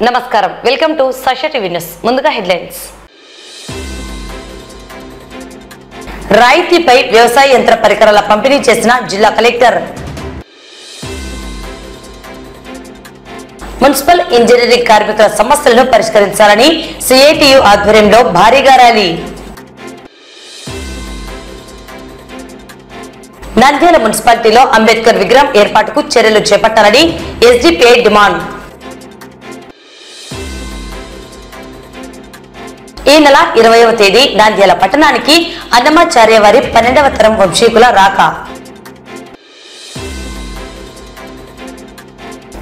నమస్కారం, welcome to Sakshi TV news. ముందుగా headlines. రాయితీపై వ్యవసాయ యంత్ర పరికరాల పంపిణీ చేసిన జిల్లా కలెక్టర్. మున్సిపల్ ఇంజనీరింగ్ కార్మికుల సమస్యలను పరిష్కరించాలని సిఐటియు ఆధ్వర్యంలో భారీగా ర్యాలీ. నంద్యాల మున్సిపాలిటీలో అంబేద్కర్ విగ్రహం ఏర్పాటుకు చర్యలు చేపట్టాలని ఎస్డిపిఐ డిమాండ్. ఈ నెల 20వ తేదీ నంద్యాల పట్టణానికి అన్నమాచార్య వారి 12వ తరం వంశీకుల రాక.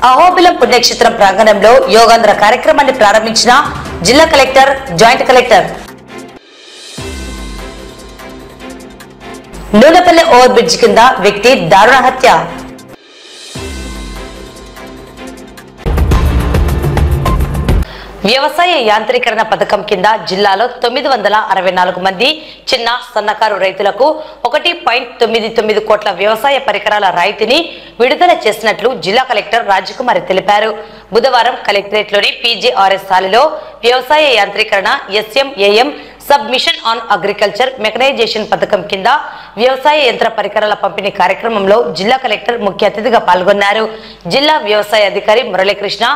అహోబిలం పుణ్యక్షేత్రం ప్రాంగణంలో యోగాంధ్ర కార్యక్రమాన్ని ప్రారంభించిన జిల్లా collector, joint collector. Nunepalle over bridge కింద వ్యక్తి దారుణ హత్య. వ్యవసాయ యాంత్రీకరణ పథకం కింద జిల్లాలో 964 మంది చిన్న సన్నకారు రైతులకు 1.99 కోట్ల వ్యవసాయ పరికరాల రాయితీని విడుదల చేసినట్లు జిల్లా కలెక్టర్ రాజకుమారి తెలిపారు. బుధవారం కలెక్టరేట్లోని పీజేఆర్ఎస్ హాలులో వ్యవసాయ యాంత్రీకరణ SMAM sub mission on agriculture mechanisation పథకం కింద వ్యవసాయ యంత్ర పరికరాల పంపిణీ కార్యక్రమంలో జిల్లా కలెక్టర్ ముఖ్య అతిథిగా పాల్గొన్నారు. జిల్లా వ్యవసాయ అధికారి మురళీకృష్ణ,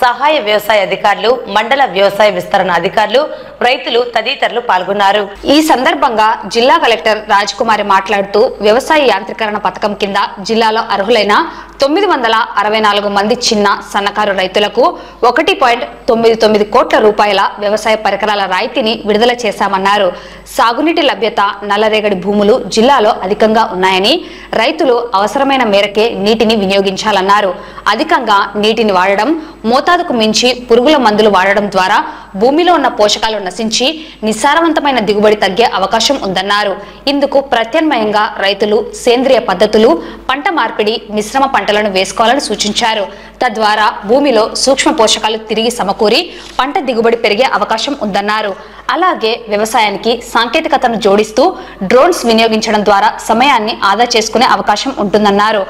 సహాయ వ్యవసాయ అధికారులు, మండల వ్యవసాయ విస్తరణ అధికారులు, రైతులు తదితరులు పాల్గొన్నారు. ఈ సందర్భంగా జిల్లా కలెక్టర్ రాజకుమారి మాట్లాడుతూ వ్యవసాయ యాంత్రీకరణ పథకం కింద జిల్లాలో అర్హులైన 964 మంది చిన్న సన్నకారు రైతులకు 1.99 కోట్ల రూపాయల వ్యవసాయ పరికరాల రాయితీని విడుదల చేశామన్నారు. సాగునీటి లభ్యత, నల్లరేగడి భూములు జిల్లాలో అధికంగా ఉన్నాయని, రైతులు అవసరమైన మేరకే నీటిని వినియోగించాలన్నారు. అధికంగా నీటిని వాడడం, మోతాదుకు మించి పురుగుల మందులు వాడడం ద్వారా భూమిలో ఉన్న పోషకాలు నశించి నిస్సారవంతమైన దిగుబడి తగ్గే అవకాశం ఉందన్నారు. ఇందుకు ప్రత్యామ్నాయంగా రైతులు సేంద్రియ పద్ధతులు, పంట మార్పిడి, మిశ్రమ పంటలను వేసుకోవాలని సూచించారు. తద్వారా భూమిలో సూక్ష్మ పోషకాలు తిరిగి సమకూరి పంట దిగుబడి పెరిగే అవకాశం ఉందన్నారు. అలాగే వ్యవసాయానికి సాంకేతికతను జోడిస్తూ డ్రోన్స్ వినియోగించడం ద్వారా సమయాన్ని ఆదా చేసుకునే అవకాశం ఉంటుందన్నారు.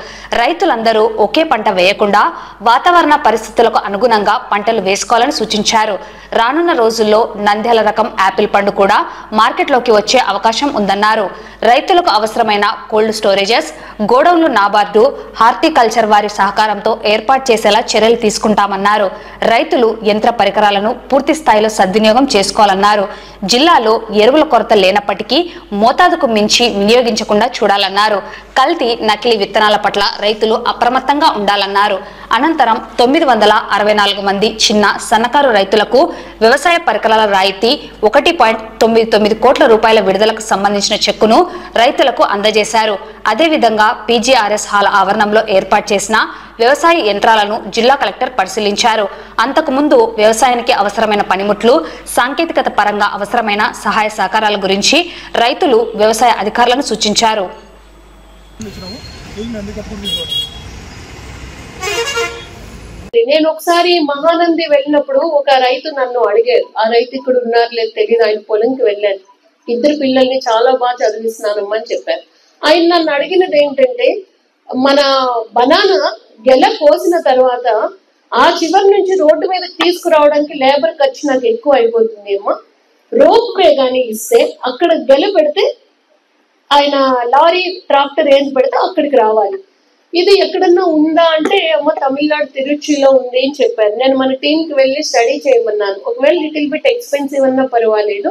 రైతులందరూ ఒకే పంట వేయకుండా వాతావరణ పరిస్థితులకు అనుగుణంగా పంటలు వేసుకోవాలని సూచించారు. రానున్న రోజుల్లో నంద్యాల రకం యాపిల్ పండు కూడా మార్కెట్లోకి వచ్చే అవకాశం ఉందన్నారు. రైతులకు అవసరమైన కోల్డ్ స్టోరేజెస్, గోడౌన్లు నాబార్డు, హార్టికల్చర్ వారి సహకారంతో ఏర్పాటు చేసేలా చర్యలు తీసుకుంటామన్నారు. రైతులు యంత్ర పరికరాలను పూర్తి స్థాయిలో సద్వినియోగం చేసుకోవాలన్నారు. జిల్లాలో ఎరువుల కొరత లేనప్పటికీ మోతాదుకు మించి వినియోగించకుండా చూడాలన్నారు. కల్తీ, నకిలీ విత్తనాల పట్ల రైతులు అప్రమత్తంగా ఉండాలన్నారు. అనంతరం 964 మంది చిన్న సన్నకారు రైతులకు వ్యవసాయ పరికరాల రాయితీ 1.99 కోట్ల రూపాయల విడుదలకు సంబంధించిన చెక్కును రైతులకు అందజేశారు. అదేవిధంగా పీజీఆర్ఎస్ హాల్ ఆవరణంలో ఏర్పాటు చేసిన వ్యవసాయ యంత్రాలను జిల్లా కలెక్టర్ పరిశీలించారు. అంతకుముందు వ్యవసాయానికి అవసరమైన పనిముట్లు, సాంకేతికత పరంగా అవసరమైన సహాయ సహకారాల గురించి రైతులు వ్యవసాయ అధికారులను సూచించారు. నేను ఒకసారి మహానంది వెళ్ళినప్పుడు ఒక రైతు నన్ను అడిగారు. ఆ రైతు ఇక్కడ ఉన్నారు లేదు తెలియదు, ఆయన పొలంకి వెళ్ళాను. 2 పిల్లల్ని చాలా బాగా చదివిస్తున్నానమ్మా అని చెప్పారు. ఆయన నన్ను అడిగినది ఏంటంటే, మన బనానా గెల కోసిన తర్వాత ఆ చివరి నుంచి రోడ్డు మీద తీసుకురావడానికి లేబర్ ఖర్చు నాకు ఎక్కువ అయిపోతుంది అమ్మా, రోప్ వే గానీ ఇస్తే అక్కడ గెల పెడితే ఆయన లారీ, ట్రాక్టర్ ఏది పెడితే అక్కడికి రావాలి. ఇది ఎక్కడన్నా ఉందా అంటే అమ్మ తమిళనాడు తిరుచిలో ఉంది అని చెప్పారు. నేను మన టీంకి వెళ్ళి స్టడీ చేయమన్నాను. ఒకవేళ లిటిల్ బిట్ ఎక్స్పెన్సివ్ అన్నా పర్వాలేదు,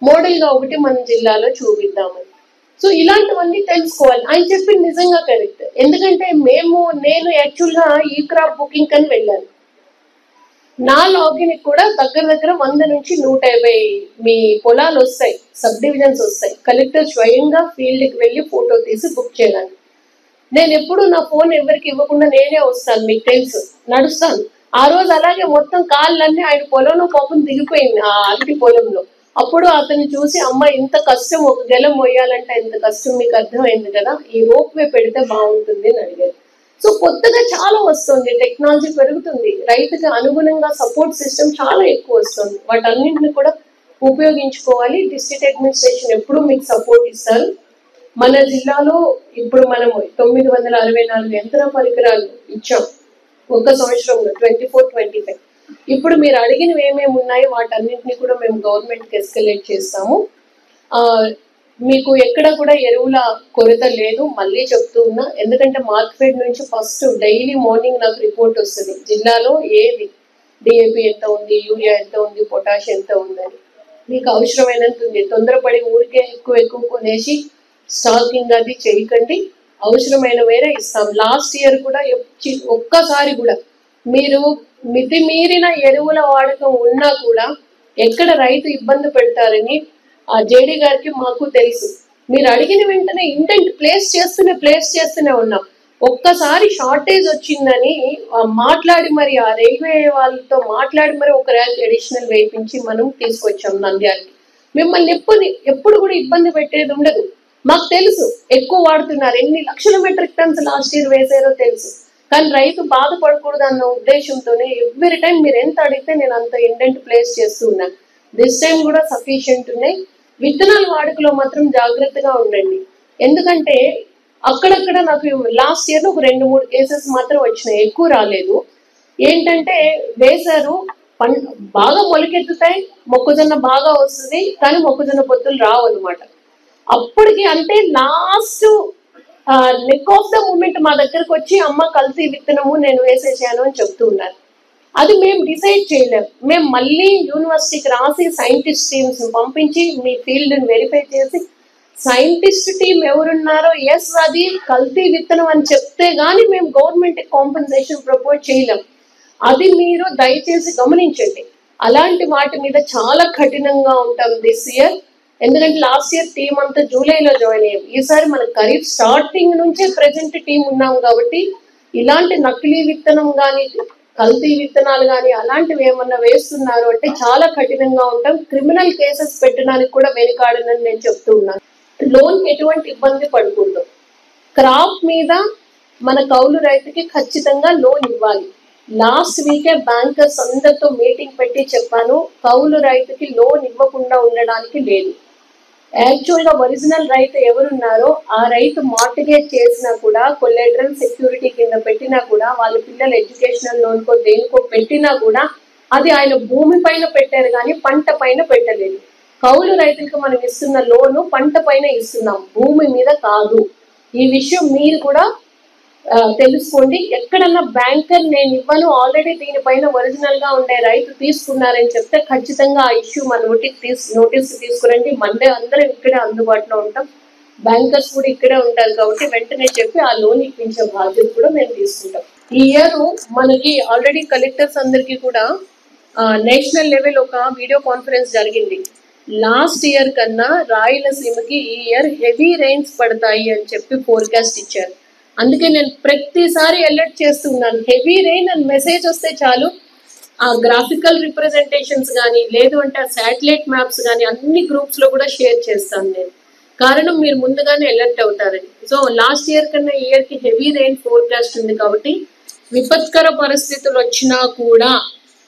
మోడల్ గా ఒకటి మన జిల్లాలో చూపిద్దామని. సో ఇలాంటివన్నీ తెలుసుకోవాలి. ఆయన చెప్పింది నిజంగా కరెక్ట్. ఎందుకంటే నేను యాక్చువల్ గా ఈ క్రాప్ బుకింగ్ అని వెళ్ళాను. నా లాగిన్ కూడా దగ్గర 100 నుంచి 150 మీ పొలాలు వస్తాయి, సబ్ డివిజన్స్ వస్తాయి. కలెక్టర్ స్వయంగా ఫీల్డ్ కి వెళ్ళి ఫోటో తీసి బుక్ చేయడానికి. నేను ఎప్పుడు నా ఫోన్ ఎవరికి ఇవ్వకుండా నేనే వస్తాను, మీకు తెలుసు, నడుస్తాను. ఆ రోజు అలాగే మొత్తం కాళ్ళన్నీ ఆయన పొలంలో పాపం దిగిపోయింది, ఆ అరటి పొలంలో. అప్పుడు అతను చూసి, అమ్మ ఇంత కష్టం, ఒక గెల మొయ్యాలంటే ఇంత కష్టం మీకు అర్థమైంది కదా, ఈ రోప్ వే పెడితే బాగుంటుంది అని అడిగారు. సో కొత్తగా చాలా వస్తుంది, టెక్నాలజీ పెరుగుతుంది, రైతుకి అనుగుణంగా సపోర్ట్ సిస్టమ్ చాలా ఎక్కువ వస్తుంది. వాటన్నింటిని కూడా ఉపయోగించుకోవాలి. డిస్ట్రిక్ట్ అడ్మినిస్ట్రేషన్ ఎప్పుడు మీకు సపోర్ట్ ఇస్తారు. మన జిల్లాలో ఇప్పుడు మనం 964 యంత్ర పరికరాలు ఇచ్చాం ఒక సంవత్సరంలో, 24-25. ఇప్పుడు మీరు అడిగినవి ఏమేమి ఉన్నాయో వాటన్నింటినీ కూడా మేము గవర్నమెంట్కి ఎస్కలేట్ చేస్తాము. మీకు ఎక్కడ కూడా ఎరువుల కొరత లేదు, మళ్ళీ చెప్తూ ఉన్నా. ఎందుకంటే మార్కెట్ నుంచి ఫస్ట్ డైలీ మార్నింగ్ నాకు రిపోర్ట్ వస్తుంది జిల్లాలో ఏది డిఏపి ఎంత ఉంది, యూరియా ఎంత ఉంది, పొటాష్ ఎంత ఉందని. మీకు అవసరమైనంత ఉంది. తొందరపడి ఊరికే ఎక్కువ కొనేసి స్టాకింగ్ అది చేయకండి. అవసరమైన వేరే ఇస్తాం. లాస్ట్ ఇయర్ కూడా ఒక్కసారి కూడా మీరు మితిమీరిన ఎరువుల వాడకం ఉన్నా కూడా ఎక్కడ రైతు ఇబ్బంది పెడతారని ఆ జేడీ గారికి మాకు తెలుసు. మీరు అడిగిన వెంటనే ఇంటెంట్ ప్లేస్ చేస్తూనే ఉన్నాం. ఒక్కసారి షార్టేజ్ వచ్చిందని మాట్లాడి మరి ఆ రైల్వే వాళ్ళతో మాట్లాడి మరి ఒక ర్యాక్ అడిషనల్ వేయించి మనం తీసుకొచ్చాం నంద్యాలకి. మిమ్మల్ని ఎప్పుడు కూడా ఇబ్బంది పెట్టేది ఉండదు. మాకు తెలుసు ఎక్కువ వాడుతున్నారు, ఎన్ని లక్షల మెట్రిక్ టన్స్ లాస్ట్ ఇయర్ వేసారో తెలుసు. కానీ రైతు బాధపడకూడదు అన్న ఉద్దేశంతోనే ఎవ్రీ టైం మీరు ఎంత అడిగితే నేను అంత ఇండెంట్ ప్లేస్ చేస్తూ ఉన్నాను. దిస్ టైం కూడా సఫిషియెంట్ ఉన్నాయి. విత్తనాల వాడుకలో మాత్రం జాగ్రత్తగా ఉండండి. ఎందుకంటే అక్కడక్కడ నాకు లాస్ట్ ఇయర్ ఒక 2-3 కేసెస్ మాత్రం వచ్చినాయి, ఎక్కువ రాలేదు. ఏంటంటే వేశారు, బాగా మొలకెత్తుతాయి, మొక్కజొన్న బాగా వస్తుంది, కానీ మొక్కజొన్న పొత్తులు రావు అనమాట. అప్పటికి అంటే last neck of the moment మా దగ్గరకు వచ్చి అమ్మ కల్తీ విత్తనము నేను వేసేసాను అని చెప్తూ ఉన్నారు. అది మేము డిసైడ్ చేయలేం. మేము మళ్ళీ యూనివర్సిటీకి రాసి సైంటిస్ట్ టీమ్స్ పంపించి మీ ఫీల్డ్ వెరిఫై చేసి సైంటిస్ట్ టీం ఎవరున్నారో ఎస్ అది కల్తీ విత్తనం అని చెప్తే గానీ మేము గవర్నమెంట్ కాంపెన్సేషన్ ప్రపోజ్ చేయలేం. అది మీరు దయచేసి గమనించండి. అలాంటి వాటి మీద చాలా కఠినంగా ఉంటాం దిస్ ఇయర్. ఎందుకంటే లాస్ట్ ఇయర్ టీం అంతా జూలైలో జాయిన్ అయ్యాం. ఈసారి మన ఖరీఫ్ స్టార్టింగ్ నుంచే ప్రెజెంట్ టీం ఉన్నాం కాబట్టి ఇలాంటి నకిలీ విత్తనం కానీ కల్తీ విత్తనాలు కానీ అలాంటివి ఏమన్నా వేస్తున్నారు అంటే చాలా కఠినంగా ఉంటాం. క్రిమినల్ కేసెస్ పెట్టడానికి కూడా వెనుకాడనని నేను చెప్తూ ఉన్నాను. లోన్కి ఎటువంటి ఇబ్బంది పడకూడదు. క్రాప్ మీద మన కౌలు రైతుకి ఖచ్చితంగా లోన్ ఇవ్వాలి. లాస్ట్ వీకే బ్యాంకర్స్ అందరితో మీటింగ్ పెట్టి చెప్పాను, కౌలు రైతుకి లోన్ ఇవ్వకుండా ఉండడానికి లేదు. యాక్చువల్గా ఒరిజినల్ రైతు ఎవరున్నారో ఆ రైతు మార్టిగేజ్ చేసినా కూడా, కొలెటరల్ సెక్యూరిటీ కింద పెట్టినా కూడా, వాళ్ళ పిల్లల ఎడ్యుకేషనల్ లోన్కో దేనికో పెట్టినా కూడా అది ఆయన భూమి పైన పెట్టారు కానీ పంట పైన పెట్టలేదు. కౌలు రైతులకు మనం ఇస్తున్న లోను పంట పైన ఇస్తున్నాం, భూమి మీద కాదు. ఈ విషయం మీరు కూడా తెలుసుకోండి. ఎక్కడన్నా బ్యాంకర్ నేను ఇవ్వను, ఆల్రెడీ దీనిపైన ఒరిజినల్ గా ఉండే రైతు తీసుకున్నారని చెప్తే ఖచ్చితంగా ఆ ఇష్యూ మన నోటీస్ తీసుకురండి. మండే అందరం ఇక్కడే అందుబాటులో ఉంటాం. బ్యాంకర్స్ కూడా ఇక్కడే ఉంటారు కాబట్టి వెంటనే చెప్పి ఆ లోన్ ఇప్పించే బాధ్యత కూడా మేము తీసుకుంటాం. ఈ ఇయర్ మనకి ఆల్రెడీ కలెక్టర్స్ అందరికీ కూడా నేషనల్ లెవెల్ ఒక వీడియో కాన్ఫరెన్స్ జరిగింది. లాస్ట్ ఇయర్ కన్నా రాయలసీమకి ఈ ఇయర్ హెవీ రెయిన్స్ పడతాయి అని చెప్పి ఫోర్కాస్ట్ ఇచ్చారు. అందుకే నేను ప్రతిసారి అలర్ట్ చేస్తున్నాను. హెవీ రెయిన్ అని మెసేజ్ వస్తే చాలు, ఆ గ్రాఫికల్ రిప్రజెంటేషన్స్ కానీ లేదు అంటే ఆ శాటిలైట్ మ్యాప్స్ కానీ అన్ని గ్రూప్స్ లో కూడా షేర్ చేస్తాను నేను. కారణం మీరు ముందుగానే అలర్ట్ అవుతారని. సో లాస్ట్ ఇయర్ కన్నా ఈ ఇయర్ కి హెవీ రెయిన్ ఫోర్కాస్ట్ ఉంది కాబట్టి విపత్కర పరిస్థితులు వచ్చినా కూడా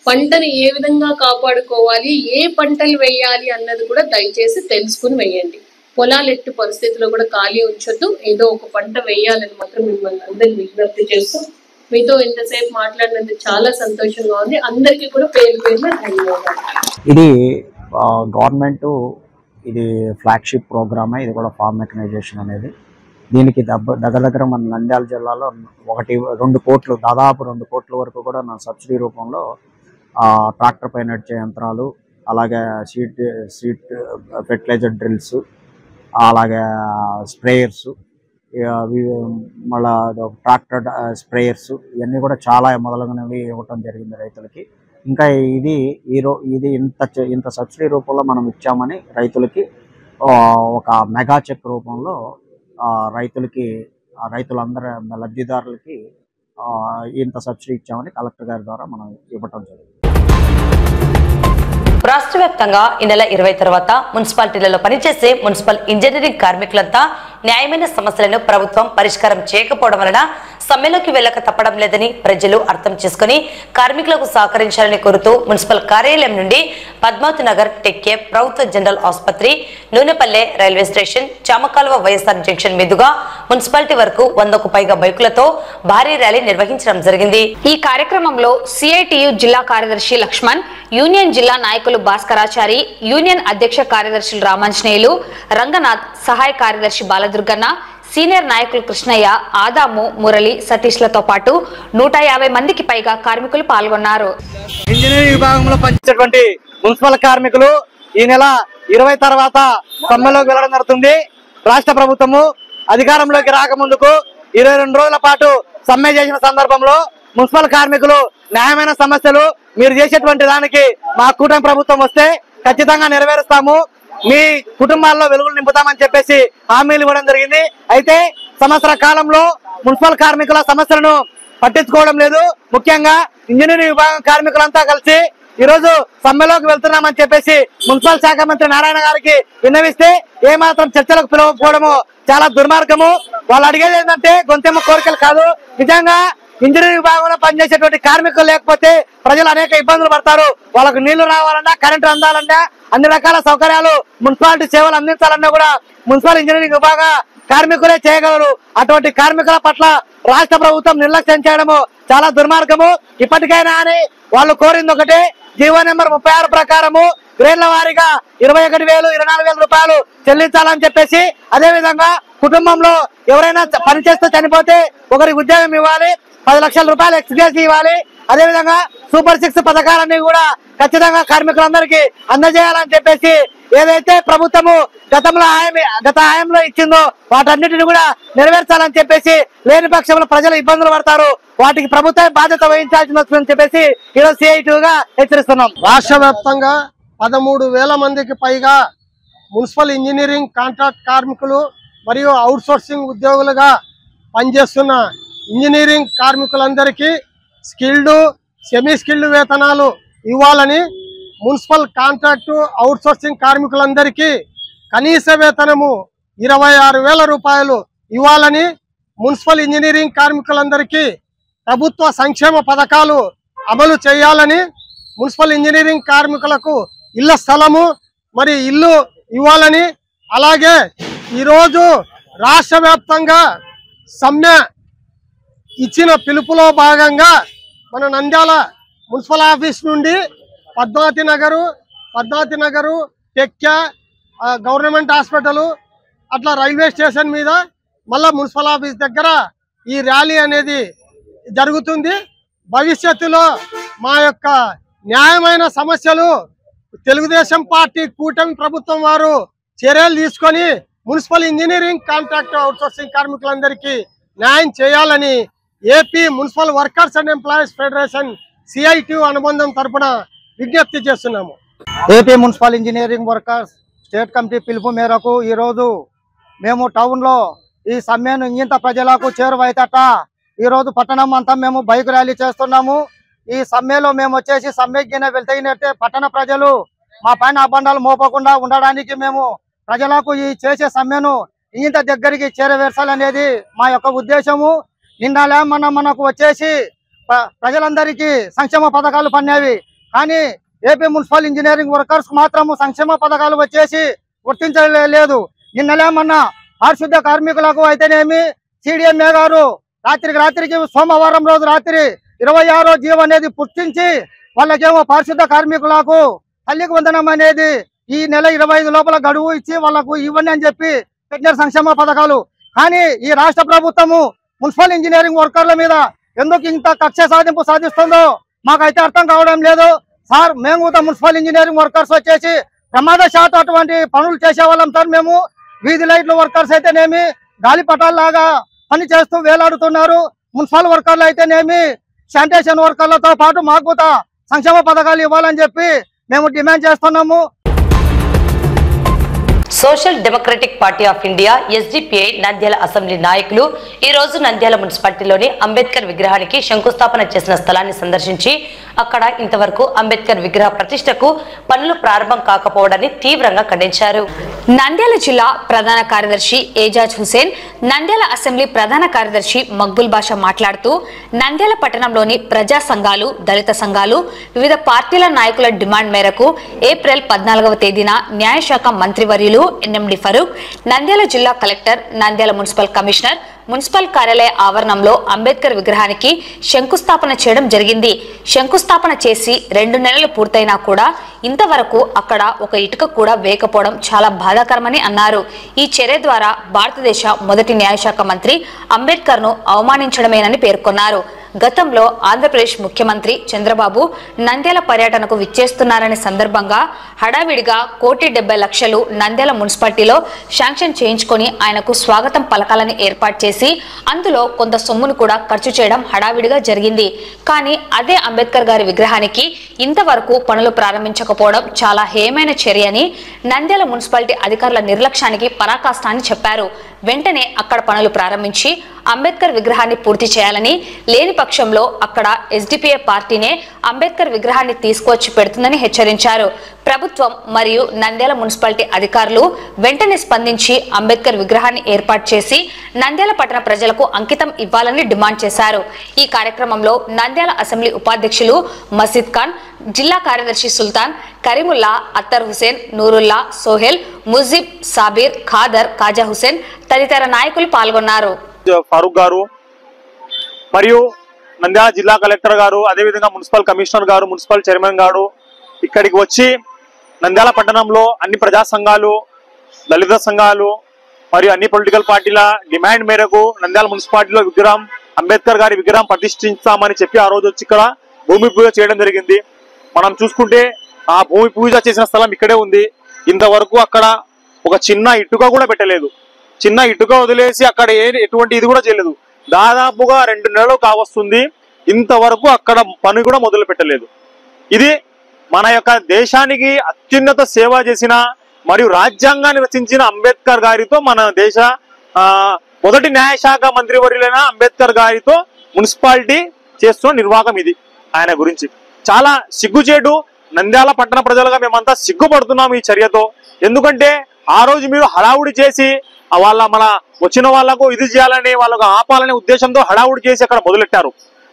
పంటని ఏ విధంగా కాపాడుకోవాలి, ఏ పంటలు వేయాలి అన్నది కూడా దయచేసి తెలుసుకుని వేయండి. పొలాలు ఎట్టి పరిస్థితుల్లో కూడా ఖాళీ ఉంచొద్దు, ఏదో ఒక పంట వేయాలని మాత్రం మిమ్మల్ని అందరినీ విజ్ఞప్తి చేస్తూ మీతో ఇంతసేపు మాట్లాడినందుకు చాలా సంతోషంగా ఉంది. అందరికీ కూడా పేరు ధన్యవాదాలు. ఇది గవర్నమెంట్ ఇది ఫ్లాగ్షిప్ ప్రోగ్రామే. ఇది కూడా ఫార్మ్ మెకనైజేషన్ అనేది. దీనికి దగ్గర మన నంద్యాల జిల్లాలో 1-2 కోట్లు, దాదాపు 2 కోట్ల వరకు కూడా నా సబ్సిడీ రూపంలో ట్రాక్టర్ పై నడిచే యంత్రాలు, అలాగే సీడ్ ఫెర్టిలైజర్ డ్రిల్స్, అలాగే స్ప్రేయర్స్, మళ్ళా ట్రాక్టర్ స్ప్రేయర్స్, ఇవన్నీ కూడా చాలా మొదలగునవి ఇవ్వటం జరిగింది రైతులకి. ఇంకా ఇది ఇంత సబ్సిడీ రూపంలో మనం ఇచ్చామని రైతులకి ఒక మెగా చెక్ రూపంలో రైతులందరూ లబ్ధిదారులకి ఇంత సబ్సిడీ ఇచ్చామని కలెక్టర్ గారి ద్వారా మనం ఇవ్వటం జరిగింది. రాష్ట్ర వ్యాప్తంగా ఈ నెల 20 తర్వాత మున్సిపాలిటీలలో పనిచేసే మున్సిపల్ ఇంజనీరింగ్ కార్మికులంతా న్యాయమైన సమస్యలను ప్రభుత్వం పరిష్కారం చేయకపోవడం వలన సమ్మెలోకి వెళ్లక తప్పడం లేదని ప్రజలు అర్థం చేసుకుని కార్మికులకు సహకరించాలని కోరుతూ మున్సిపల్ కార్యాలయం నుండి పద్మావతి నగర్ టెక్కే ప్రభుత్వ జనరల్ ఆసుపత్రి, Nunepalle railway station, Chamakaluva YSR junction మీదుగా మున్సిపాలిటీ వరకు 100కు పైగా బైకులతో భారీ ర్యాలీ నిర్వహించడం జరిగింది. ఈ కార్యక్రమంలో సిఐటియు జిల్లా కార్యదర్శి లక్ష్మణ్, యూనియన్ జిల్లా నాయకులు భాస్కరాచారి, యూనియన్ అధ్యక్ష కార్యదర్శులు రామాంజనేయులు, రంగనాథ్, సహాయ కార్యదర్శి బాలదుర్గన్న, సీనియర్ నాయకులు కృష్ణయ్య, ఆదాము, మురళి, సతీష్లతో పాటు 150 మందికి పైగా కార్మికులు పాల్గొన్నారు. ఇంజనీరింగ్ విభాగంలో పనిచేసేటువంటి మున్సిపల్ కార్మికులు ఈ నెల 20 తర్వాత సమ్మెలోకి వెళ్లడం జరుగుతుంది. రాష్ట్ర ప్రభుత్వము అధికారంలోకి రాకముందుకు 22 రోజుల పాటు సమ్మె చేసిన సందర్భంలో మున్సిపల్ కార్మికులు న్యాయమైన సమస్యలు మీరు చేసేటువంటి దానికి మా కూటమి ప్రభుత్వం వస్తే ఖచ్చితంగా నెరవేరుస్తాము, మీ కుటుంబాల్లో వెలుగులు నింపుతామని చెప్పేసి హామీలు ఇవ్వడం జరిగింది. అయితే సంవత్సర కాలంలో మున్సిపల్ కార్మికుల సమస్యలను పట్టించుకోవడం లేదు. ముఖ్యంగా ఇంజనీరింగ్ విభాగం కార్మికులంతా కలిసి ఈరోజు సమ్మెలోకి వెళ్తున్నామని చెప్పేసి మున్సిపల్ శాఖ మంత్రి నారాయణ గారికి విన్నవిస్తే ఏమాత్రం చర్చలకు పిలవకపోవడము చాలా దుర్మార్గము. వాళ్ళు అడిగేది ఏంటంటే గొంతెమ్మ కోరికలు కాదు, నిజంగా ఇంజనీరింగ్ విభాగంలో పనిచేసేటువంటి కార్మికులు లేకపోతే ప్రజలు అనేక ఇబ్బందులు పడతారు. వాళ్ళకు నీళ్లు రావాలన్నా, కరెంటు అందాలన్నా, అన్ని రకాల సౌకర్యాలు మున్సిపాలిటీ సేవలు అందించాలన్నా కూడా మున్సిపల్ ఇంజనీరింగ్ విభాగ కార్మికులే చేయగలరు. అటువంటి కార్మికుల పట్ల రాష్ట్ర ప్రభుత్వం నిర్లక్ష్యం చేయడము చాలా దుర్మార్గము. ఇప్పటికైనా అని వాళ్ళు కోరింది ఒకటే, జీవో నెంబర్ 36 ప్రకారము గ్రేడ్ల వారీగా 21,000, 24,000 రూపాయలు చెల్లించాలని చెప్పేసి, అదే విధంగా కుటుంబంలో ఎవరైనా పనిచేస్తూ చనిపోతే ఒకరికి ఉద్యోగం ఇవ్వాలి, 10 లక్షల రూపాయలు ఎక్స్గ్రేస్ ఇవ్వాలి. అదేవిధంగా సూపర్ 6 పథకాలన్నీ కూడా ఖచ్చితంగా కార్మికులందరికీ అందజేయాలని చెప్పేసి ఏదైతే ప్రభుత్వము గత హాయంలో ఇచ్చిందో వాటన్నిటిని కూడా నెరవేర్చాలని చెప్పేసి, లేని పక్షంలో ప్రజలు ఇబ్బందులు పడతారు, వాటికి ప్రభుత్వం బాధ్యత వహించాల్సి వస్తుందని చెప్పేసి ఈరోజు సిఐటిగా హెచ్చరిస్తున్నాం. రాష్ట్ర వ్యాప్తంగా 13,000 మందికి పైగా మున్సిపల్ ఇంజనీరింగ్ కాంట్రాక్ట్ కార్మికులు మరియు అవుట్ సోర్సింగ్ ఉద్యోగులుగా పనిచేస్తున్న ఇంజనీరింగ్ కార్మికులందరికీ స్కిల్డ్, సెమీ స్కిల్డ్ వేతనాలు ఇవ్వాలని, మున్సిపల్ కాంట్రాక్టు అవుట్ సోర్సింగ్ కార్మికులందరికీ కనీస వేతనము 26,000 రూపాయలు ఇవ్వాలని, మున్సిపల్ ఇంజనీరింగ్ కార్మికులందరికీ ప్రభుత్వ సంక్షేమ పథకాలు అమలు చేయాలని, మున్సిపల్ ఇంజనీరింగ్ కార్మికులకు ఇళ్ల స్థలము మరి ఇల్లు ఇవ్వాలని, అలాగే ఈరోజు రాష్ట్ర వ్యాప్తంగా సమ్మె ఇచ్చిన పిలుపులో భాగంగా మన నంద్యాల మున్సిపల్ ఆఫీస్ నుండి పద్మావతి నగరు టెక్కా, గవర్నమెంట్ హాస్పిటల్, అట్లా రైల్వే స్టేషన్ మీద మళ్ళా మున్సిపల్ ఆఫీస్ దగ్గర ఈ ర్యాలీ అనేది జరుగుతుంది. భవిష్యత్తులో మా యొక్క న్యాయమైన సమస్యలు తెలుగుదేశం పార్టీ కూటమి ప్రభుత్వం వారు చర్యలు తీసుకొని మున్సిపల్ ఇంజనీరింగ్ కాంట్రాక్ట్ అవుట్సోర్సింగ్ కార్మికులందరికీ న్యాయం చేయాలని AP municipal workers and employees federation CITU అనుబంధం తరపున విజ్ఞప్తి చేస్తున్నాము. AP municipal engineering workers state committee పిలుపు మేరకు ఈరోజు మేము టౌన్లో ఈ సమ్మెను ఇంత ప్రజలకు చేరువైతట ఈరోజు పట్టణం అంతా మేము బైక్ ర్యాలీ చేస్తున్నాము. ఈ సమ్మెలో మేము వచ్చేసి సమ్మెకి వెళ్తే పట్టణ ప్రజలు మా పైన అబండాలు మోపకుండా ఉండడానికి మేము ప్రజలకు ఈ చేసే సమ్మెను ఇంత దగ్గరికి చేరవేర్చాలనేది మా యొక్క ఉద్దేశము. నిన్న మనకు వచ్చేసి ప్రజలందరికీ సంక్షేమ పథకాలు పడినవి, కానీ ఏపీ మున్సిపల్ ఇంజనీరింగ్ వర్కర్స్ మాత్రము సంక్షేమ పథకాలు వచ్చేసి గుర్తించలేదు. నిన్నలే మొన్న పారిశుద్ధ్య కార్మికులకు అయితేనేమి సిడిఎంఏ గారు రాత్రికి సోమవారం రోజు రాత్రి 26వ జీవో అనేది పుట్టించి వాళ్ళకేమో పారిశుద్ధ్య కార్మికులకు తల్లికి వందనం అనేది ఈ నెల 25 లోపల గడువు ఇచ్చి వాళ్ళకు ఇవ్వండి అని చెప్పి పెట్టిన సంక్షేమ పథకాలు. కానీ ఈ రాష్ట్ర ప్రభుత్వము మున్సిపల్ ఇంజనీరింగ్ వర్కర్ల మీద ఎందుకు ఇంత కక్ష సాధింపు సాధిస్తుందో మాకైతే అర్థం కావడం లేదు. సార్, మేము మున్సిపల్ ఇంజనీరింగ్ వర్కర్స్ వచ్చేసి ప్రమాదశాతం అటువంటి పనులు చేసేవాళ్ళం సార్. మేము వీధి లైట్ల వర్కర్స్ అయితేనేమి గాలి పటాల్లాగా పని చేస్తూ వేలాడుతున్నారు. మున్సిపల్ వర్కర్లు అయితేనేమి శానిటేషన్ వర్కర్లతో పాటు మాకు సంక్షేమ పథకాలు ఇవ్వాలని చెప్పి మేము డిమాండ్ చేస్తున్నాము. Social democratic party of India SDPI Nandyal assembly నాయకులు ఈ రోజు నంద్యాల మున్సిపాలిటీలోని అంబేద్కర్ విగ్రహానికి శంకుస్థాపన చేసిన స్థలాన్ని సందర్శించి అక్కడ ఇంతవరకు అంబేద్కర్ విగ్రహ ప్రతిష్టకు పనులు ప్రారంభం కాకపోవడాన్ని తీవ్రంగా ఖండించారు. నంద్యాల జిల్లా ప్రధాన కార్యదర్శి ఏజాజ్ హుసేన్, నంద్యాల అసెంబ్లీ ప్రధాన కార్యదర్శి మక్బుల్ బాషా మాట్లాడుతూ నంద్యాల పట్టణంలోని ప్రజా సంఘాలు, దళిత సంఘాలు, వివిధ పార్టీల నాయకుల డిమాండ్ మేరకు ఏప్రిల్ 14వ తేదీన న్యాయశాఖ మంత్రివర్యులు ఎన్ఎండి ఫరూక్, నంద్యాల జిల్లా collector, Nandyal municipal commissioner, municipal కార్యాలయ ఆవరణంలో అంబేద్కర్ విగ్రహానికి శంకుస్థాపన చేయడం జరిగింది. శంకుస్థాపన చేసి 2 నెలలు పూర్తయినా కూడా ఇంతవరకు అక్కడ ఒక ఇటుక కూడా వేయకపోవడం చాలా బాధాకరమని అన్నారు. ఈ చర్య ద్వారా భారతదేశ మొదటి న్యాయశాఖ మంత్రి అంబేద్కర్ ను అవమానించడమేనని పేర్కొన్నారు. గతంలో ఆంధ్రప్రదేశ్ ముఖ్యమంత్రి చంద్రబాబు నంద్యాల పర్యటనకు విచ్చేస్తున్నారనే సందర్భంగా హడావిడిగా 1,70,00,000 నంద్యాల మున్సిపాలిటీలో శాంక్షన్ చేయించుకొని ఆయనకు స్వాగతం పలకాలని ఏర్పాటు చేసి అందులో కొంత సొమ్మును కూడా ఖర్చు చేయడం హడావిడిగా జరిగింది. కానీ అదే అంబేద్కర్ గారి విగ్రహానికి ఇంతవరకు పనులు ప్రారంభించకపోవడం చాలా హేయమైన చర్య అని, నంద్యాల మున్సిపాలిటీ అధికారుల నిర్లక్ష్యానికి పరాకాష్ట అని చెప్పారు. వెంటనే అక్కడ పనులు ప్రారంభించి అంబేద్కర్ విగ్రహాన్ని పూర్తి చేయాలని, లేని పక్షంలో అక్కడ ఎస్డిపిఐ పార్టీనే అంబేద్కర్ విగ్రహాన్ని తీసుకువచ్చి పెడుతుందని హెచ్చరించారు. ప్రభుత్వం మరియు నంద్యాల మున్సిపాలిటీ అధికారులు వెంటనే స్పందించి అంబేద్కర్ విగ్రహాన్ని ఏర్పాటు చేసి నంద్యాల పట్టణ ప్రజలకు అంకితం ఇవ్వాలని డిమాండ్ చేశారు. ఈ కార్యక్రమంలో నంద్యాల అసెంబ్లీ ఉపాధ్యక్షులు మసీద్ ఖాన్, జిల్లా కార్యదర్శి సుల్తాన్, కరీముల్లా, అత్తర్ హుసేన్, నూరుల్లా, సోహెల్, ముజిబ్, సాబీర్, ఖాదర్, కాజా హుసేన్ తదితర నాయకులు పాల్గొన్నారు. ఫారూక్ గారు మరియు నంద్యాల జిల్లా కలెక్టర్ గారు, అదేవిధంగా మున్సిపల్ కమిషనర్ గారు, మున్సిపల్ చైర్మన్ గారు ఇక్కడికి వచ్చి నంద్యాల పట్టణంలో అన్ని ప్రజా సంఘాలు, దళిత సంఘాలు మరియు అన్ని పొలిటికల్ పార్టీల డిమాండ్ మేరకు నంద్యాల మున్సిపాలిటీలో విగ్రహం, అంబేద్కర్ గారి విగ్రహం ప్రతిష్ఠించామని చెప్పి ఆ రోజు వచ్చి ఇక్కడ భూమి పూజ చేయడం జరిగింది. మనం చూసుకుంటే ఆ భూమి పూజ చేసిన స్థలం ఇక్కడే ఉంది. ఇంతవరకు అక్కడ ఒక చిన్న ఇటుక కూడా పెట్టలేదు. చిన్న ఇటుక వదిలేసి అక్కడ ఎటువంటి ఇది కూడా చేయలేదు. దాదాపుగా 2 నెలలు కావస్తుంది. ఇంతవరకు అక్కడ పని కూడా మొదలు పెట్టలేదు. ఇది మన యొక్క దేశానికి అత్యున్నత సేవ చేసిన మరియు రాజ్యాంగాన్ని రచించిన అంబేద్కర్ గారితో, మన దేశ మొదటి న్యాయశాఖ మంత్రివర్యులైన అంబేద్కర్ గారితో మున్సిపాలిటీ చేస్తున్న నిర్వాహకం ఇది. ఆయన గురించి చాలా సిగ్గుచేటు. నంద్యాల పట్టణ ప్రజలుగా మేమంతా సిగ్గుపడుతున్నాం ఈ చర్యతో. ఎందుకంటే ఆ రోజు మీరు హడావుడి చేసి మన వచ్చిన వాళ్లకు ఇది చేయాలని, వాళ్ళకు ఆపాలనే ఉద్దేశంతో హడావుడి చేసి అక్కడ మొదలెట్టారు.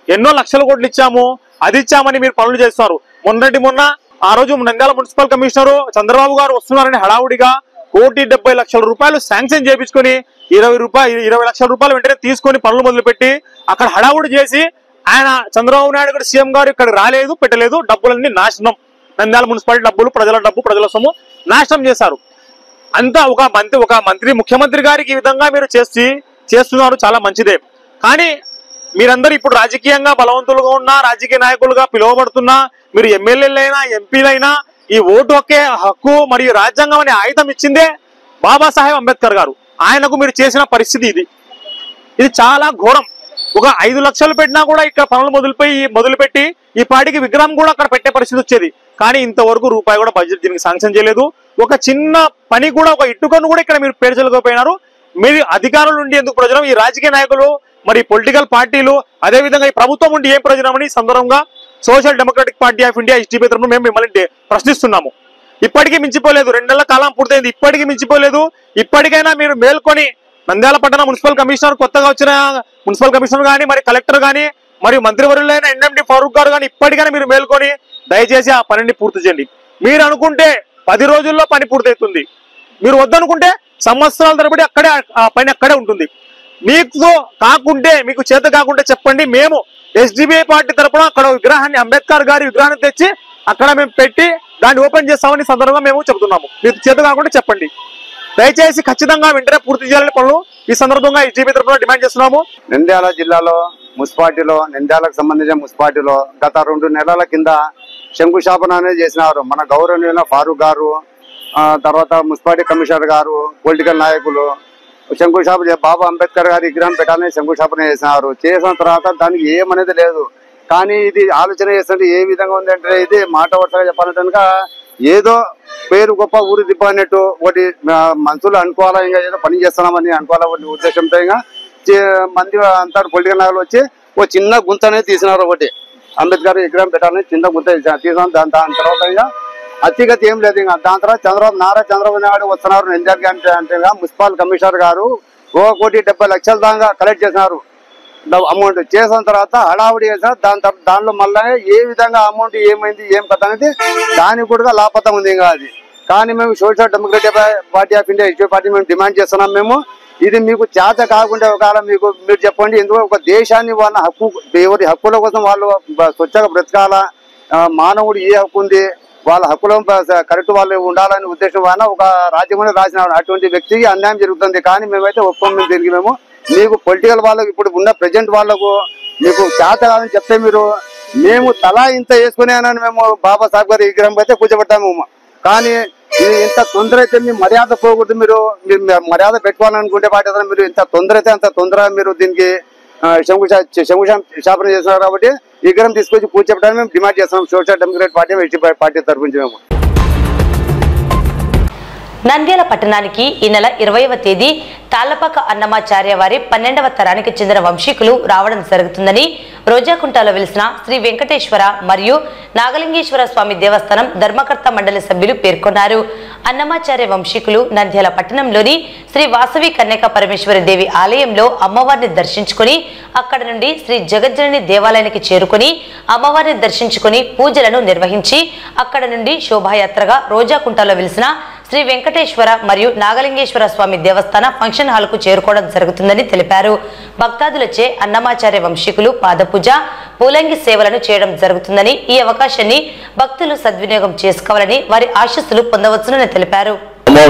ఎన్నో లక్షల కోట్లు ఇచ్చాము, అది ఇచ్చామని మీరు పనులు చేస్తారు. మొన్న ఆ రోజు నంద్యాల మున్సిపల్ కమిషనర్ చంద్రబాబు గారు వస్తున్నారని హడావుడిగా 1,70,00,000 రూపాయలు శాంక్షన్ చేయించుకొని 20 లక్షల రూపాయలు వెంటనే తీసుకొని పనులు మొదలుపెట్టి అక్కడ హడావుడి చేసి ఆయన చంద్రబాబు నాయుడు గారు సీఎం గారు ఇక్కడ రాలేదు, పెట్టలేదు, డబ్బులన్నీ నాశనం. నంద్యాల మున్సిపాలిటీ డబ్బులు, ప్రజల డబ్బు, ప్రజల సొమ్ము నాశనం చేశారు. అంతా ఒక మంత్రి, ముఖ్యమంత్రి గారికి ఈ విధంగా మీరు చేస్తున్నారు, చాలా మంచిదే. కానీ మీరందరూ ఇప్పుడు రాజకీయంగా బలవంతులుగా ఉన్నా, రాజకీయ నాయకులుగా పిలువబడుతున్నా, మీరు ఎమ్మెల్యేలైనా, ఎంపీలైనా ఈ ఓటు హక్కు మరియు రాజ్యాంగం అనే ఆయుధం ఇచ్చిందే బాబాసాహెబ్ అంబేద్కర్ గారు. ఆయనకు మీరు చేసిన పరిస్థితి ఇది చాలా ఘోరం. ఒక 5 లక్షలు పెట్టినా కూడా ఇక్కడ పనులు మొదలుపెట్టి ఈ పాటికి విగ్రహం కూడా అక్కడ పెట్టే పరిస్థితి వచ్చేది. కానీ ఇంతవరకు రూపాయి కూడా బడ్జెట్ దీనికి శాంక్షన్ చేయలేదు. ఒక చిన్న పని కూడా, ఒక ఇటుకను కూడా ఇక్కడ మీరు పేర్చలేకపోయినారు. మీరు అధికారులు ఉండి ఎందుకు ప్రయోజనం? ఈ రాజకీయ నాయకులు మరి పొలిటికల్ పార్టీలు, అదేవిధంగా ఈ ప్రభుత్వం ఉండి ఏం ప్రయోజనం అని సందర్భంగా social democratic party of India SDP తరఫున మేము మిమ్మల్ని ప్రశ్నిస్తున్నాము. ఇప్పటికీ మించిపోలేదు, 2 నెలల కాలం పూర్తయింది, ఇప్పటికీ మించిపోలేదు. ఇప్పటికైనా మీరు మేల్కొని నంద్యాల పట్టణ మున్సిపల్ కమిషనర్, కొత్తగా వచ్చిన మున్సిపల్ కమిషనర్ కానీ, మరి కలెక్టర్ కానీ, మరియు మంత్రివర్యులైన ఎన్ఎండి ఫారూక్ గారు కానీ ఇప్పటికైనా మీరు మేల్కొని దయచేసి ఆ పనిని పూర్తి చేయండి. మీరు అనుకుంటే 10 రోజుల్లో పని పూర్తవుతుంది. మీరు వద్దనుకుంటే సంవత్సరాల తరబడి అక్కడే ఆ పని అక్కడే ఉంటుంది. మీకు చేత కాకుంటే చెప్పండి. మేము ఎస్డిబిఐ పార్టీ తరపున అక్కడ విగ్రహాన్ని, అంబేద్కర్ గారి విగ్రహాన్ని తెచ్చి అక్కడ మేము పెట్టి దాన్ని ఓపెన్ చేస్తామని సందర్భంగా మేము చెబుతున్నాము. మీకు చేత కాకుంటే చెప్పండి. దయచేసి ఖచ్చితంగా వెంటనే పూర్తి చేయాలని పనులు ఈ సందర్భంగా ఎస్డిబిఐ తరపున డిమాండ్ చేస్తున్నాము. నంద్యాల జిల్లాలో మున్సిపాలిటీలో, నంద్యాలకు సంబంధించిన మున్సిపాలిటీలో గత 2 నెలల కింద శంకుస్థాపన అనేది చేసినారు. మన గౌరవనీయుల ఫారూక్ గారు, తర్వాత మున్సిపాలిటీ కమిషనర్ గారు, పొలిటికల్ నాయకులు శంకుస్థాపన బాబా అంబేద్కర్ గారి విగ్రహం పెట్టాలని శంకుస్థాపన చేసినారు. చేసిన తర్వాత దానికి ఏమనేది లేదు. కానీ ఇది ఆలోచన చేస్తుంటే ఏ విధంగా ఉందంటే, ఇది మాట వరుసగా చెప్పాలంటే కనుక ఏదో పేరు గొప్ప ఊరు దిబ్బ అన్నట్టు ఒకటి మనుషులు అనుకోవాలా, ఇంకా ఏదో పని చేస్తున్నామని అనుకోవాలా ఒకటి ఉద్దేశంతో ఇంకా మంది అంతా పొలిటికల్ నాయకులు వచ్చి ఒక చిన్న గుంత అనేది తీసినారు. ఒకటి అంబేద్కర్ విగ్రహం పెట్టాలని చిన్న గుర్త తీసుకున్నాం. దాని తర్వాత ఇంకా అతిగతి ఏం లేదు. ఇంకా దాని తర్వాత నారా చంద్రబాబు నాయుడు వస్తున్నారు నంద్యాల అంటే మున్సిపల్ కమిషనర్ గారు 1,70,00,000 దాకా కలెక్ట్ చేసినారు. అమౌంట్ చేసిన తర్వాత హడావుడి చేసిన దానిలో మళ్ళీ ఏ విధంగా అమౌంట్ ఏమైంది ఏం కథ అనేది దానికి కూడా లాపతం ఉంది. ఇంకా అది కానీ మేము social democratic party of India ST party మేము డిమాండ్ చేస్తున్నాం. మేము ఇది మీకు చేత కాకుండా ఒకవేళ మీరు చెప్పండి, ఎందుకు ఒక దేశాన్ని వాళ్ళ హక్కు ఎవరి హక్కుల కోసం వాళ్ళు స్వచ్ఛంగా బ్రతకాల, మానవుడు ఏ హక్కు ఉంది వాళ్ళ హక్కులను కరెక్ట్ వాళ్ళు ఉండాలనే ఉద్దేశం వలన ఒక రాజ్యాంగంలో రాసిన అటువంటి వ్యక్తికి అన్యాయం జరుగుతుంది. కానీ మేమైతే ఒప్పుకోము. తిరిగి మీకు పొలిటికల్ వాళ్ళకు ఇప్పుడు ఉన్న ప్రెసిడెంట్ వాళ్ళకు మీకు చేత కాదని చెప్తే మేము తలా ఇంత వేసుకునేనని మేము బాబాసాహెబ్ గారి విగ్రహం అయితే కూర్చోబెట్టాము. కానీ ఇంత తొందర అయితే మీ మర్యాద పోకూడదు. మీరు మర్యాద పెట్టుకోవాలనుకుంటే పాటి మీరు ఇంత తొందర అయితే అంత తొందర మీరు దీనికి శంకుస్థాపన చేస్తున్నారు. కాబట్టి విగ్రహం తీసుకొచ్చి కూర్చోబెట్టాలని మేము డిమాండ్ చేస్తున్నాం social democratic party ST party తరఫు నుంచి. మేము నంద్యాల పట్టణానికి ఈ నెల 20వ తేదీ తాళ్లపాక అన్నమాచార్య వారి 12వ తరానికి చెందిన వంశీకులు రావడం జరుగుతుందని రోజాకుంటలో వెలిసిన శ్రీ వెంకటేశ్వర మరియు నాగలింగేశ్వర స్వామి దేవస్థానం ధర్మకర్త మండలి సభ్యులు పేర్కొన్నారు. అన్నమాచార్య వంశీకులు నంద్యాల పట్టణంలోని శ్రీ వాసవి కన్యక పరమేశ్వరి దేవి ఆలయంలో అమ్మవారిని దర్శించుకుని అక్కడ నుండి శ్రీ జగజ్జనని దేవాలయానికి చేరుకుని అమ్మవారిని దర్శించుకుని పూజలను నిర్వహించి అక్కడ నుండి శోభాయాత్రగా రోజాకుంటలో వెలిసిన శ్రీ వెంకటేశ్వర మరియు నాగలింగేశ్వర స్వామి దేవస్థాన ఫంక్షన్ హాల్ కు చేరుకోవడం జరుగుతుందని తెలిపారు. భక్తాదులచే అన్నమాచార్య వంశీకులు పాదపూజ, పూలంగి సేవలను చేయడం జరుగుతుందని ఈ అవకాశాన్ని భక్తులు సద్వినియోగం చేసుకోవాలని వారి ఆశీస్సులు పొందవచ్చునని తెలిపారు.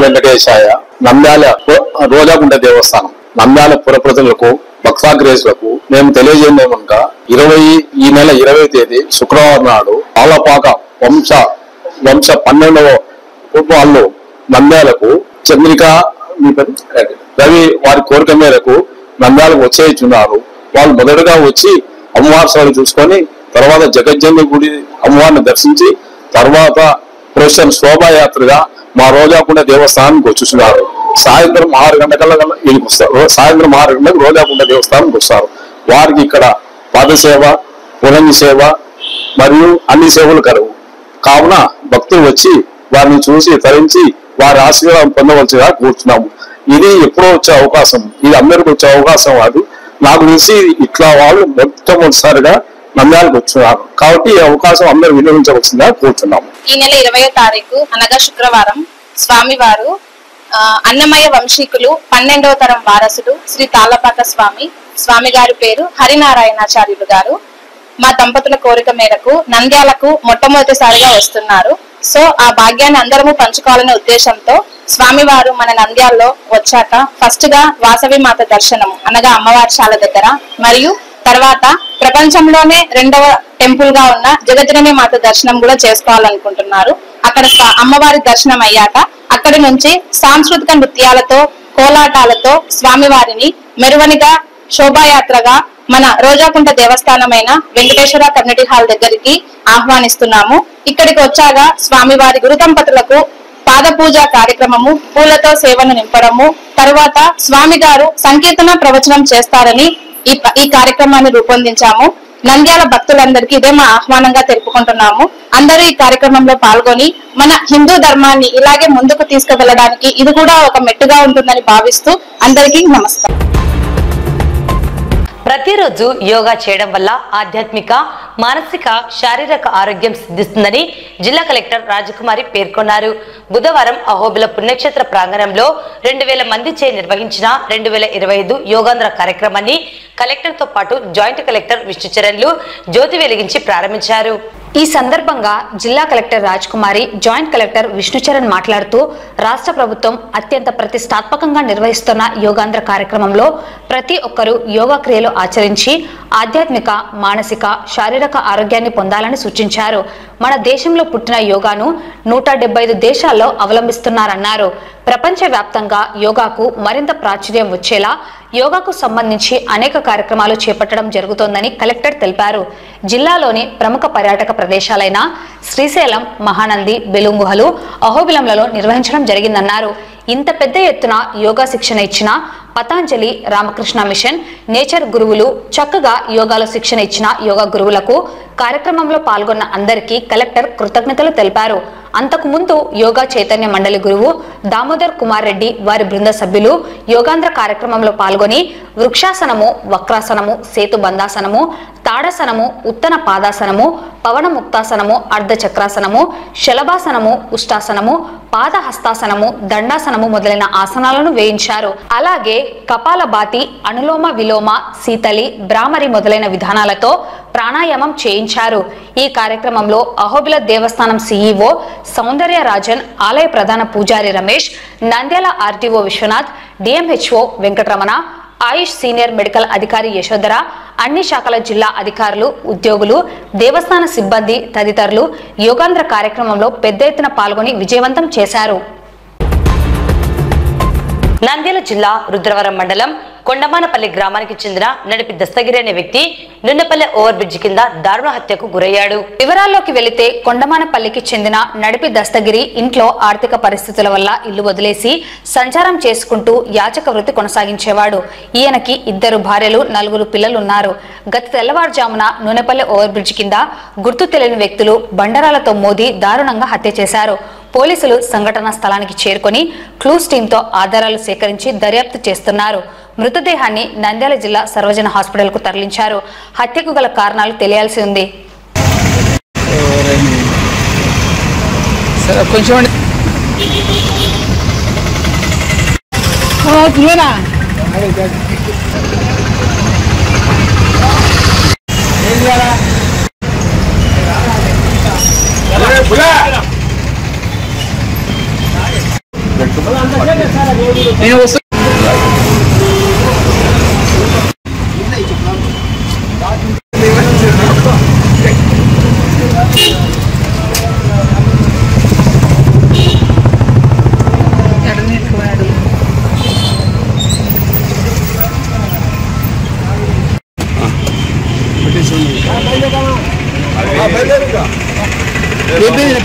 వెంకటేశాయ నంద్యాల రోజాకుంట దేవస్థానం నంద్యాల పుర ప్రజలకు భక్తాగ్రేసులకు మేము తెలియజేయమనగా ఈ నెల 20వ తేదీ శుక్రవారం నాడు తాళ్లపాక వంశ 12వ వాళ్ళు నంద్యాలకు చంద్రిక రవి వారి కోరిక మేరకు నంద్యాలకు వచ్చేస్తున్నారు. వాళ్ళు మొదటగా వచ్చి అమ్మవారి సేవలు చూసుకొని తర్వాత జగజ్జనని గుడి అమ్మవారిని దర్శించి తర్వాత ప్రొఫెషన్ శోభాయాత్రగా మా రోజాకుండ దేవస్థానానికి వచ్చుతున్నారు. సాయంత్రం 6 గంటల వీళ్ళకి వస్తారు. సాయంత్రం 6 గంటలకు రోజాకుండ దేవస్థానానికి వస్తారు. వారికి ఇక్కడ పాదసేవ, పులంగి సేవ మరియు అన్ని సేవలు కలవు. కావున భక్తులు వచ్చి వారిని చూసి తరించి వారి ఆశీర్వాదం పొందవలసిగా కూర్చున్నాము. ఇది ఎప్పుడో వచ్చే అవకాశం, ఇది అందరికి వచ్చే అవకాశం కాదు. నాకు తెలిసి ఇట్లా వాళ్ళు మొట్టమొదటిసారిగా నంద్యాలకు వచ్చున్నారు కాబట్టి ఈ అవకాశం అందరూ వినియోగించవలసిందిగా కూర్చున్నాము. ఈ నెల 20వ తారీఖు అనగా శుక్రవారం స్వామివారు అన్నమయ్య వంశీకులు 12వ తరం వారసుడు శ్రీ తాళ్లపాక స్వామి గారి పేరు హరినారాయణాచార్యులు గారు మా దంపతుల కోరిక మేరకు నంద్యాలకు మొట్టమొదటిసారిగా వస్తున్నారు. సో ఆ భాగ్యాన్ని అందరము పంచుకోవాలనే ఉద్దేశంతో స్వామివారు మన నంద్యాల్లో వచ్చాక ఫస్ట్ గా వాసవి మాత దర్శనం అనగా అమ్మవారి శాల దగ్గర మరియు తర్వాత ప్రపంచంలోనే 2వ టెంపుల్ గా ఉన్న జగజ్జనని మాత దర్శనం కూడా చేసుకోవాలనుకుంటున్నారు. అక్కడ అమ్మవారి దర్శనం అయ్యాక అక్కడి నుంచి సాంస్కృతిక నృత్యాలతో కోలాటాలతో స్వామివారిని మెరువనిగా శోభాయాత్రగా మన రోజాకుంట దేవస్థానమైన వెంకటేశ్వర కమ్యూనిటీ హాల్ దగ్గరికి ఆహ్వానిస్తున్నాము. ఇక్కడికి వచ్చాక స్వామివారి గురు దంపతులకు పాద పూజ కార్యక్రమము, పూలతో సేవను నింపడము, తరువాత స్వామి గారు సంకీర్తన ప్రవచనం చేస్తారని ఈ కార్యక్రమాన్ని రూపొందించాము. నంద్యాల భక్తులందరికీ ఇదే మా ఆహ్వానంగా తెలుపుకుంటున్నాము. అందరూ ఈ కార్యక్రమంలో పాల్గొని మన హిందూ ధర్మాన్ని ఇలాగే ముందుకు తీసుకువెళ్ళడానికి ఇది కూడా ఒక మెట్టుగా ఉంటుందని భావిస్తూ అందరికీ నమస్కారం. ప్రతిరోజు యోగా చేయడం వల్ల ఆధ్యాత్మిక, మానసిక, శారీరక ఆరోగ్యం సిద్ధిస్తుందని జిల్లా కలెక్టర్ రాజకుమారి పేర్కొన్నారు. బుధవారం అహోబిల పుణ్యక్షేత్ర ప్రాంగణంలో 2000 మంది చే నిర్వహించిన 2025 యోగాంధ్ర కార్యక్రమాన్ని కలెక్టర్ తో పాటు జాయింట్ కలెక్టర్ విష్ణుచరణ్లు జ్యోతి వెలిగించి ప్రారంభించారు. ఈ సందర్భంగా జిల్లా కలెక్టర్ రాజకుమారి, జాయింట్ కలెక్టర్ విష్ణుచరణ్ మాట్లాడుతూ రాష్ట్ర ప్రభుత్వం అత్యంత ప్రతిష్టాత్మకంగా నిర్వహిస్తున్న యోగాంధ్ర కార్యక్రమంలో ప్రతి ఒక్కరూ యోగా క్రియలు ఆచరించి ఆధ్యాత్మిక, మానసిక, శారీరక ఆరోగ్యాన్ని పొందాలని సూచించారు. మన దేశంలో పుట్టిన యోగాను 175 దేశాల్లో అవలంబిస్తున్నారన్నారు. ప్రపంచవ్యాప్తంగా యోగాకు మరింత ప్రాచుర్యం వచ్చేలా యోగాకు సంబంధించి అనేక కార్యక్రమాలు చేపట్టడం జరుగుతోందని కలెక్టర్ తెలిపారు. జిల్లాలోని ప్రముఖ పర్యాటక ప్రదేశాలైన శ్రీశైలం, మహానంది, బెలుంగుహలు, అహోబిలంలలో నిర్వహించడం జరిగిందన్నారు. ఇంత పెద్ద ఎత్తున యోగా శిక్షణ ఇచ్చిన పతాంజలి, రామకృష్ణ మిషన్, నేచర్ గురువులు, చక్కగా యోగాలో శిక్షణ ఇచ్చిన యోగా గురువులకు కార్యక్రమంలో పాల్గొన్న అందరికీ కలెక్టర్ కృతజ్ఞతలు తెలిపారు. అంతకు ముందు యోగా చైతన్య మండలి గురువు దామోదర్ కుమార్ రెడ్డి వారి బృంద సభ్యులు యోగాంధ్ర కార్యక్రమంలో పాల్గొని వృక్షాసనము, వక్రాసనము, సేతు బంధాసనము, తాడాసనము, ఉత్తన పాదాసనము, పవన ముక్తాసనము, అర్ధచక్రాసనము, శలభాసనము, ఉష్టాసనము, పాదహస్తాసనము, దండాసనము మొదలైన ఆసనాలను వేయించారు. అలాగే కపాలభాతి, అనులోమ విలోమ, శీతలి, భ్రామరి మొదలైన విధానాలతో ప్రాణాయామం చేయించారు. ఈ కార్యక్రమంలో అహోబిల దేవస్థానం సిఇఓ సౌందర్యరాజన్, ఆలయ ప్రధాన పూజారి రమేష్, నంద్యాల ఆర్టీఓ విశ్వనాథ్, డిఎంహెచ్ఓ వెంకటరమణ, ఆయుష్ సీనియర్ మెడికల్ అధికారి యశోధర, అన్ని శాఖల జిల్లా అధికారులు, ఉద్యోగులు, దేవస్థాన సిబ్బంది తదితరులు యోగాంధ్ర కార్యక్రమంలో పెద్ద ఎత్తున పాల్గొని విజయవంతం చేశారు. నంద్యాల జిల్లా రుద్రవరం మండలం కొండమానపల్లి గ్రామానికి చెందిన నడిపి దస్తగిరి అనే వ్యక్తి నున్నపల్లె ఓవర్ బ్రిడ్జ్ కింద దారుణ హత్యకు గురయ్యాడు. వివరాల్లోకి వెళితే కొండమానపల్లికి చెందిన నడిపి దస్తగిరి ఇంట్లో ఆర్థిక పరిస్థితుల వల్ల ఇల్లు వదిలేసి సంచారం చేసుకుంటూ యాచక వృత్తి కొనసాగించేవాడు. ఈయనకి 2 భార్యలు, 4 పిల్లలున్నారు. గత తెల్లవారుజామున నూనెపల్లె ఓవర్ బ్రిడ్జ్ కింద గుర్తు తెలియని వ్యక్తులు బండరాలతో మోదీ దారుణంగా హత్య చేశారు. పోలీసులు సంఘటనా స్థలానికి చేరుకొని క్లూస్ టీంతో ఆధారాలు సేకరించి దర్యాప్తు చేస్తున్నారు. మృతదేహాన్ని నంద్యాల జిల్లా సర్వజన హాస్పిటల్ కు తరలించారు. హత్యకు గల కారణాలు తెలియాల్సి ఉంది.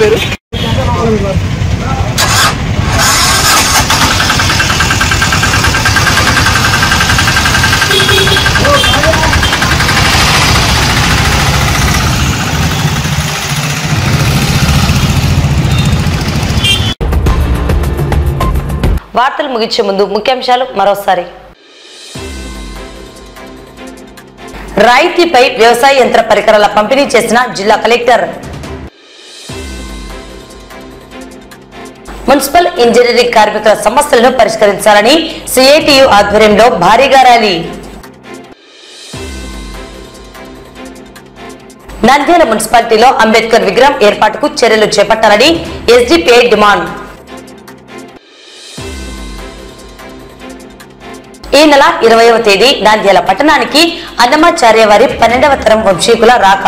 పేరు వార్తలు ముగించే ముందు ముఖ్యాంశాలు మరోసారి. రాయితీపై వ్యవసాయ యంత్ర పరికరాల పంపిణీ చేసిన జిల్లా కలెక్టర్. మున్సిపల్ ఇంజనీరింగ్ కార్మికుల సమస్యలను పరిష్కరించాలని సిఐటియు ఆధ్వర్యంలో భారీగా ర్యాలీ. నంద్యాల మున్సిపాలిటీలో అంబేద్కర్ విగ్రహం ఏర్పాటుకు చర్యలు చేపట్టాలని ఎస్డిపిఐ డిమాండ్. ఈ నెల 20వ తేదీ నంద్యాల పట్టణానికి అన్నమాచార్య వారి 12వ తరం వంశీకుల రాక.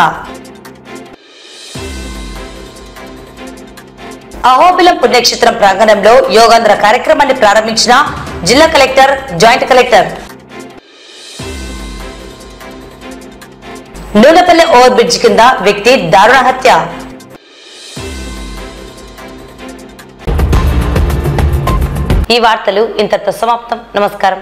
అహోబిలం పుణ్యక్షేత్రం ప్రాంగణంలో యోగాంధ్ర కార్యక్రమాన్ని ప్రారంభించిన జిల్లా collector, joint collector. Nunepalle over bridge కింద వ్యక్తి దారుణ హత్య. ఈ వార్తలు ఇంతటితో సమాప్తం. నమస్కారం.